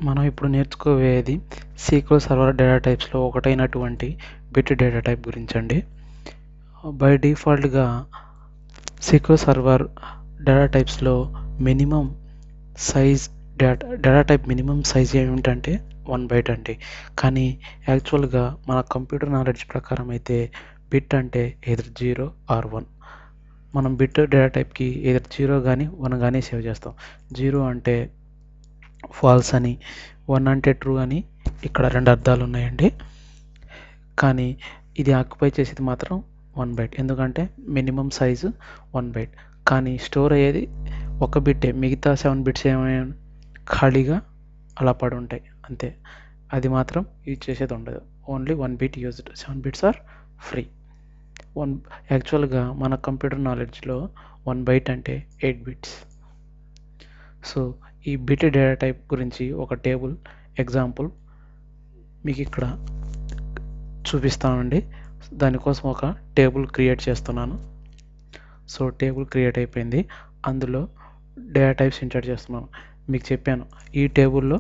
మనం ఇప్పుడు నేర్చుకోబోయేది సీక్వెల్ సర్వర్ డేటా టైప్స్లో ఒకటైనటువంటి బిట్ డేటా టైప్ గురించి అండి. బై డిఫాల్ట్గా సీక్వెల్ సర్వర్ డేటా టైప్స్లో minimum size data type minimum size ఏమిటంటే 1 బైట్ అండి. కానీ యాక్చువల్గా మన కంప్యూటర్ నాలెడ్జ్ ప్రకారం అయితే బిట్ అంటే ఎయిదర్ 0 ఆర్ 1. మనం బిట్ డేటా టైప్కి ఎయిదర్ 0 కానీ 1 కానీ సేవ్ చేస్తాం. 0 అంటే ఫాల్స్ అని, 1 అంటే ట్రూ అని ఇక్కడ 2 అర్థాలు ఉన్నాయండి. కానీ ఇది ఆక్యుపై చేసేది మాత్రం 1 బైట్, ఎందుకంటే మినిమం సైజు 1 బైట్. కానీ స్టోర్ అయ్యేది ఒక బిట్టే, మిగతా 7 బిట్స్ ఏమైనా ఖాళీగా అలా పడి ఉంటాయి అంతే. అది మాత్రం యూజ్ చేసేది ఉండదు. Only 1 bit used, 7 bits are free. యాక్చువల్గా మన కంప్యూటర్ నాలెడ్జ్లో 1 బైట్ అంటే 8 బిట్స్. సో ఈ బిట్ డేటా టైప్ గురించి ఒక టేబుల్ ఎగ్జాంపుల్ మీకు ఇక్కడ చూపిస్తానండి. దానికోసం ఒక టేబుల్ క్రియేట్ చేస్తున్నాను. సో టేబుల్ క్రియేట్ అయిపోయింది. అందులో డేటా టైప్స్ ఇన్సర్ట్ చేస్తున్నాను. మీకు చెప్పాను, ఈ టేబుల్లో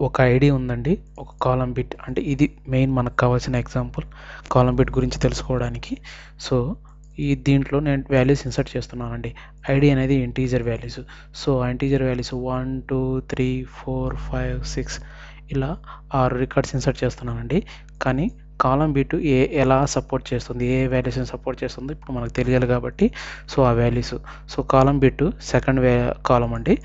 ఒక ఐడి ఉందండి, ఒక కాలం బిట్. అంటే ఇది మెయిన్ మనకు కావాల్సిన ఎగ్జాంపుల్ కాలం బిట్ గురించి తెలుసుకోవడానికి. సో దీంట్లో నేను వాల్యూస్ ఇన్సర్ట్ చేస్తున్నానండి. ఐడి అనేది ఇంటీజర్ వాల్యూస్. సో ఆ ఇంటీజర్ వాల్యూస్ 1 2 3 4 5 6 ఇలా 6 రికార్డ్స్ ఇన్సర్ట్ చేస్తున్నానండి. కానీ కాలం బిట్ ఎలా సపోర్ట్ చేస్తుంది, ఏ వాల్యూస్ని సపోర్ట్ చేస్తుందో ఇప్పుడు మనకు తెలియాలి కాబట్టి సో ఆ వాల్యూస్. సో కాలం బిట్ సెకండ్ కాలం అండి.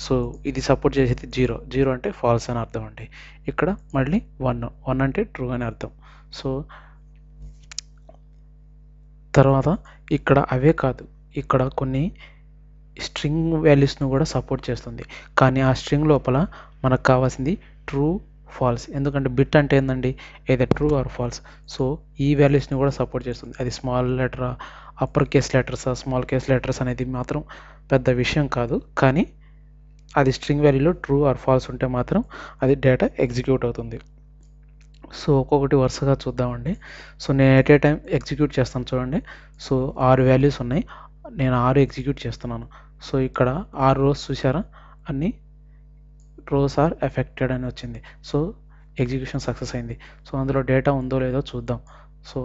సో ఇది సపోర్ట్ చేసేది 0 అంటే ఫాల్స్ అని అర్థం అండి. ఇక్కడ మళ్ళీ 1 అంటే ట్రూ అని అర్థం. సో తర్వాత ఇక్కడ అవే కాదు, ఇక్కడ కొన్ని స్ట్రింగ్ వాల్యూస్ను కూడా సపోర్ట్ చేస్తుంది. కానీ ఆ స్ట్రింగ్ లోపల మనకు కావాల్సింది ట్రూ ఫాల్స్, ఎందుకంటే బిట్ అంటే ఏంటండి, ఏదైతే ట్రూ ఆర్ ఫాల్స్. సో ఈ వాల్యూస్ని కూడా సపోర్ట్ చేస్తుంది. అది స్మాల్ లెటరా, అప్పర్ కేస్ లెటర్సా, స్మాల్ కేస్ లెటర్స్ అనేది మాత్రం పెద్ద విషయం కాదు. కానీ అది స్ట్రింగ్ వాల్యూలో ట్రూ ఆర్ ఫాల్స్ ఉంటే మాత్రం అది డేటా ఎగ్జిక్యూట్ అవుతుంది. సో ఒక్కొక్కటి వరుసగా చూద్దామండి. సో నేను ఎట్ ఏ టైం ఎగ్జిక్యూట్ చేస్తాను చూడండి. సో 6 వాల్యూస్ ఉన్నాయి, నేను 6 ఎగ్జిక్యూట్ చేస్తున్నాను. సో ఇక్కడ 6 రోస్ చూసారా, అన్ని రోస్ ఆర్ ఎఫెక్టెడ్ అని వచ్చింది. సో ఎగ్జిక్యూషన్ సక్సెస్ అయింది. సో అందులో డేటా ఉందో లేదో చూద్దాం. సో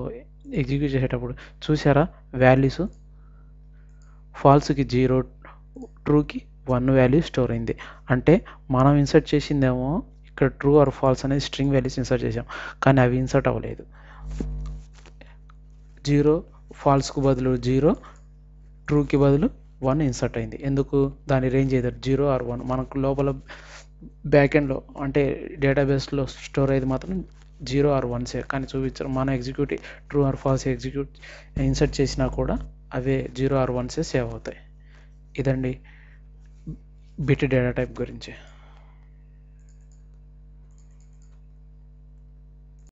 ఎగ్జిక్యూట్ చేసేటప్పుడు చూసారా, వాల్యూస్ ఫాల్స్కి 0, ట్రూకి 1 వాల్యూ స్టోర్ అయింది. అంటే మనం ఇన్సర్ట్ చేసిందేమో ఇక్కడ ట్రూ ఆర్ ఫాల్స్ అనేది స్ట్రింగ్ వాల్యూస్ ఇన్సర్ట్ చేసాం, కానీ అవి ఇన్సర్ట్ అవ్వలేదు. 0 ఫాల్స్కు బదులు 0, ట్రూకి బదులు 1 ఇన్సర్ట్ అయింది. ఎందుకు, దాని రేంజ్ ఏదో 0 ఆర్ 1. మనకు లోపల బ్యాక్ ఎండ్లో అంటే డేటాబేస్లో స్టోర్ అయ్యేది మాత్రం 0 ఆర్ 1సే. కానీ చూపించారు మనం execute true or false insert చేసినా కూడా అవే 0 ఆర్ 1సే సేవ్ అవుతాయి. ఇదండి బిట్ డేటా టైప్ గురించి.